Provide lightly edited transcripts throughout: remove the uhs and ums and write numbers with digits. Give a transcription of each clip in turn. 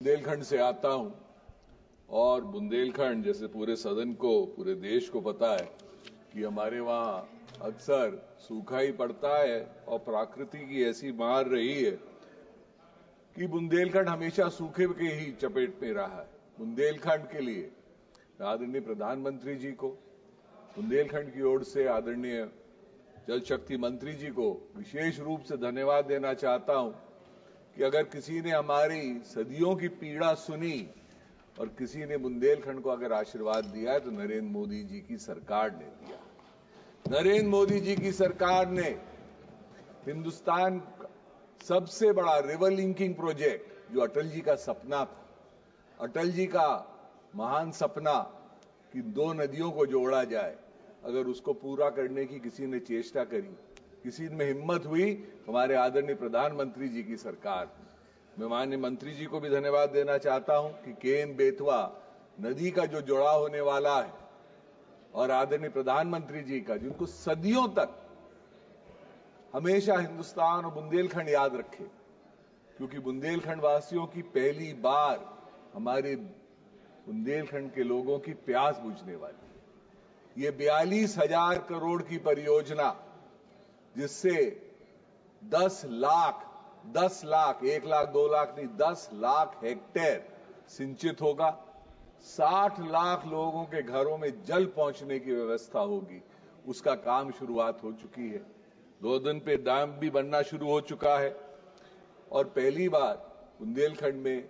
बुंदेलखंड से आता हूं और बुंदेलखंड जैसे पूरे सदन को, पूरे देश को पता है कि हमारे वहां अक्सर सूखा ही पड़ता है और प्रकृति की ऐसी मार रही है कि बुंदेलखंड हमेशा सूखे के ही चपेट में रहा है। बुंदेलखंड के लिए आदरणीय प्रधानमंत्री जी को, बुंदेलखंड की ओर से आदरणीय जल शक्ति मंत्री जी को विशेष रूप से धन्यवाद देना चाहता हूं कि अगर किसी ने हमारी सदियों की पीड़ा सुनी और किसी ने बुंदेलखंड को अगर आशीर्वाद दिया है तो नरेंद्र मोदी जी की सरकार ने दिया। नरेंद्र मोदी जी की सरकार ने हिंदुस्तान का सबसे बड़ा रिवर लिंकिंग प्रोजेक्ट, जो अटल जी का सपना था, अटल जी का महान सपना कि दो नदियों को जोड़ा जाए, अगर उसको पूरा करने की किसी ने चेष्टा करी, किसी में हिम्मत हुई, हमारे आदरणीय प्रधानमंत्री जी की सरकार। मैं माननीय मंत्री जी को भी धन्यवाद देना चाहता हूं कि केन बेतवा नदी का जो जुड़ाव होने वाला है और आदरणीय प्रधानमंत्री जी का, जिनको सदियों तक हमेशा हिंदुस्तान और बुंदेलखंड याद रखे, क्योंकि बुंदेलखंड वासियों की पहली बार हमारे बुंदेलखंड के लोगों की प्यास बुझने वाली है। ये 42,000 करोड़ की परियोजना, जिससे 10 लाख, 1 लाख 2 लाख नहीं, 10 लाख हेक्टेयर सिंचित होगा। 60 लाख लोगों के घरों में जल पहुंचने की व्यवस्था होगी। उसका काम शुरुआत हो चुकी है। 2 दिन पे डैम भी बनना शुरू हो चुका है और पहली बार बुंदेलखंड में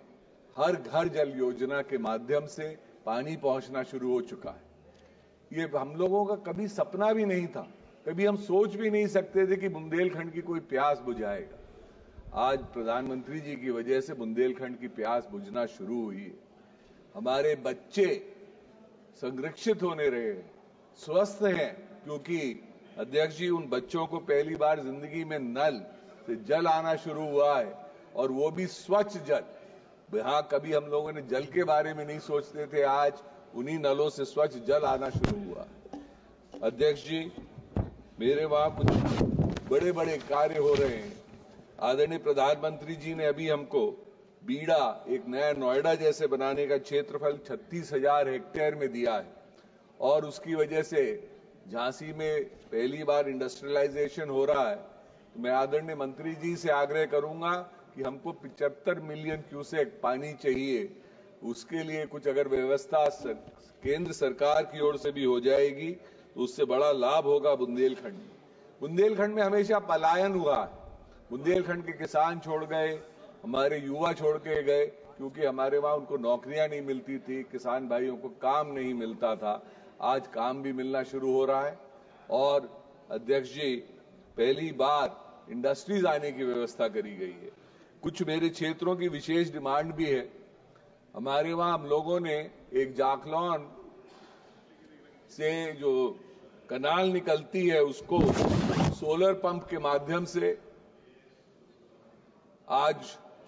हर घर जल योजना के माध्यम से पानी पहुंचना शुरू हो चुका है। ये हम लोगों का कभी सपना भी नहीं था, कभी हम सोच भी नहीं सकते थे कि बुंदेलखंड की कोई प्यास बुझाएगा। आज प्रधानमंत्री जी की वजह से बुंदेलखंड की प्यास बुझना शुरू हुई है। हमारे बच्चे संरक्षित होने रहे हैं, स्वस्थ हैं, क्योंकि अध्यक्ष जी, उन बच्चों को पहली बार जिंदगी में नल से जल आना शुरू हुआ है और वो भी स्वच्छ जल। यहां कभी हम लोगों ने जल के बारे में नहीं सोचते थे, आज उन्हीं नलों से स्वच्छ जल आना शुरू हुआ। अध्यक्ष जी, मेरे वहां कुछ बड़े बड़े कार्य हो रहे हैं। आदरणीय प्रधानमंत्री जी ने अभी हमको बीड़ा, एक नया नोएडा जैसे बनाने का क्षेत्रफल 36,000 हेक्टेयर में दिया है और उसकी वजह से झांसी में पहली बार इंडस्ट्रियलाइजेशन हो रहा है। तो मैं आदरणीय मंत्री जी से आग्रह करूंगा कि हमको 75 मिलियन क्यूसेक पानी चाहिए। उसके लिए कुछ अगर व्यवस्था केंद्र सरकार की ओर से भी हो जाएगी तो उससे बड़ा लाभ होगा बुंदेलखंड में। बुंदेलखंड में हमेशा पलायन हुआ है। बुंदेलखंड के किसान छोड़ गए, हमारे युवा छोड़ के गए, क्योंकि हमारे वहां उनको नौकरियां नहीं मिलती थी, किसान भाइयों को काम नहीं मिलता था। आज काम भी मिलना शुरू हो रहा है और अध्यक्ष जी, पहली बार इंडस्ट्रीज आने की व्यवस्था करी गई है। कुछ मेरे क्षेत्रों की विशेष डिमांड भी है। हमारे वहां हम लोगों ने एक जाखलौन से जो कनाल निकलती है उसको सोलर पंप के माध्यम से, आज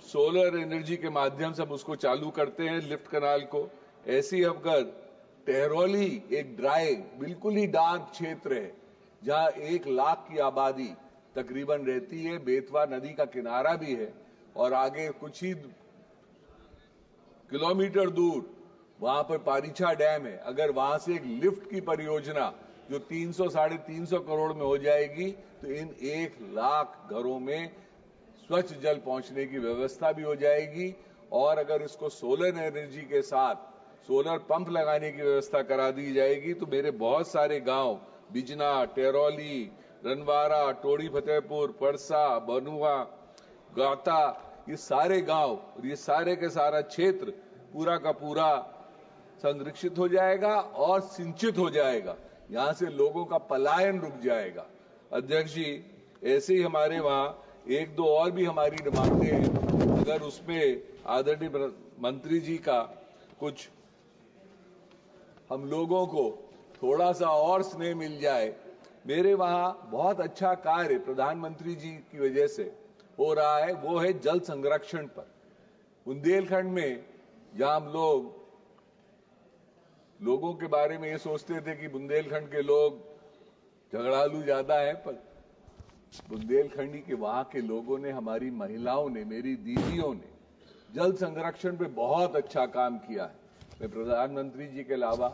सोलर एनर्जी के माध्यम से हम उसको चालू करते हैं, लिफ्ट कनाल को। ऐसे ही अगर टहरौली एक ड्राई, बिल्कुल ही डार्क क्षेत्र है जहां 1 लाख की आबादी तकरीबन रहती है, बेतवा नदी का किनारा भी है और आगे कुछ ही किलोमीटर दूर वहां पर पारीछा डैम है। अगर वहां से एक लिफ्ट की परियोजना जो 300 साढ़े 300 करोड़ में हो जाएगी तो इन 1 लाख घरों में स्वच्छ जल पहुंचने की व्यवस्था भी हो जाएगी और अगर इसको सोलर एनर्जी के साथ सोलर पंप लगाने की व्यवस्था करा दी जाएगी तो मेरे बहुत सारे गांव, बिजना, टेरौली, रनवारा, टोड़ी फतेहपुर, परसा, बनुआ, गाता, ये सारे गांव और ये सारे के सारा क्षेत्र पूरा का पूरा संरक्षित हो जाएगा और सिंचित हो जाएगा। यहां से लोगों का पलायन रुक जाएगा। अध्यक्ष जी, ऐसे ही हमारे वहां 1-2 और भी हमारी डिमांडें हैं। अगर उसमें आदरणीय मंत्री जी का कुछ हम लोगों को थोड़ा सा और स्नेह मिल जाए। मेरे वहां बहुत अच्छा कार्य प्रधानमंत्री जी की वजह से हो रहा है, वो है जल संरक्षण पर। बुंदेलखंड में जहां हम लोगों के बारे में ये सोचते थे कि बुंदेलखंड के लोग झगड़ालू ज्यादा है, पर बुंदेलखंडी के वहां के लोगों ने, हमारी महिलाओं ने, मेरी दीदियों ने जल संरक्षण पे बहुत अच्छा काम किया है। मैं प्रधानमंत्री जी के अलावा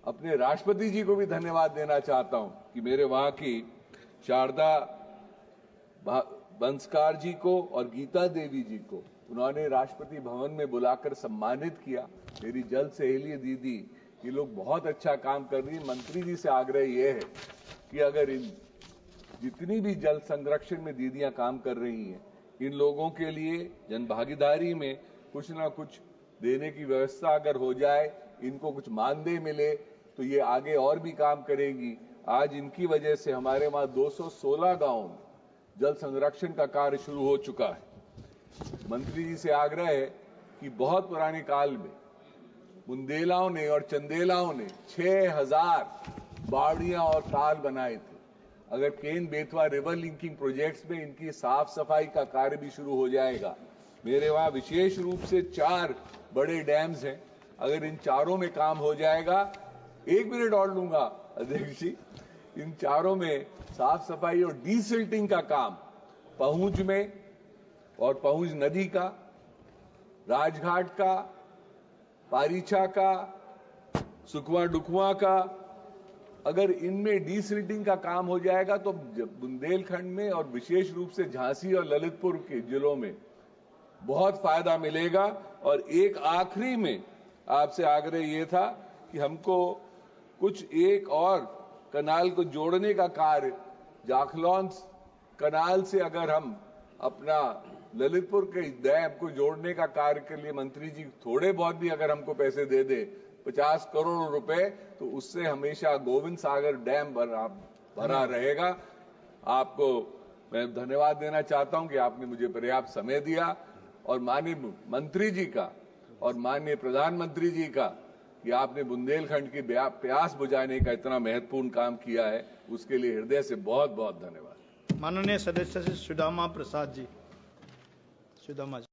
अपने राष्ट्रपति जी को भी धन्यवाद देना चाहता हूं कि मेरे वहां की शारदा बंसकार जी को और गीता देवी जी को उन्होंने राष्ट्रपति भवन में बुलाकर सम्मानित किया। मेरी जल सहेली दीदी, ये लोग बहुत अच्छा काम कर रही है। मंत्री जी से आग्रह ये है कि अगर इन जितनी भी जल संरक्षण में दीदियां काम कर रही हैं, इन लोगों के लिए जनभागीदारी में कुछ ना कुछ देने की व्यवस्था अगर हो जाए, इनको कुछ मानदेय मिले, तो ये आगे और भी काम करेंगी। आज इनकी वजह से हमारे वहां 216 गांवों में जल संरक्षण का कार्य शुरू हो चुका है। मंत्री जी से आग्रह है कि बहुत पुराने काल में बुंदेलाओं ने और चंदेलाओं ने 6000 बावड़ियां और ताल बनाए थे। अगर Ken Betwa river linking projects में इनकी साफ सफाई का कार्य भी शुरू हो जाएगा। मेरे वहां विशेष रूप से 4 बड़े डैम्स हैं। अगर इन चारों में काम हो जाएगा, 1 मिनट और लूंगा अध्यक्ष जी, इन चारों में साफ सफाई और डीसिल्टिंग का काम पहुंच में और पहुंच नदी का, राजघाट का, पारीछा का, सुखवा डुखवा का, अगर इनमें डीसिल्टिंग का काम हो जाएगा तो बुंदेलखंड में और विशेष रूप से झांसी और ललितपुर के जिलों में बहुत फायदा मिलेगा। और एक आखिरी में आपसे आग्रह ये था कि हमको कुछ एक और कनाल को जोड़ने का कार्य, जाखलौन कनाल से अगर हम अपना ललितपुर के डैम को जोड़ने का कार्य के लिए मंत्री जी थोड़े बहुत भी अगर हमको पैसे दे दे, 50 करोड़ रुपए, तो उससे हमेशा गोविंद सागर डैम भरा रहेगा। आपको मैं धन्यवाद देना चाहता हूं कि आपने मुझे पर्याप्त समय दिया, और माननीय मंत्री जी का और माननीय प्रधानमंत्री जी का कि आपने बुंदेलखंड की प्यास बुझाने का इतना महत्वपूर्ण काम किया है, उसके लिए हृदय से बहुत बहुत धन्यवाद। माननीय सदस्य श्री सुदामा प्रसाद जी। सुदामा जी।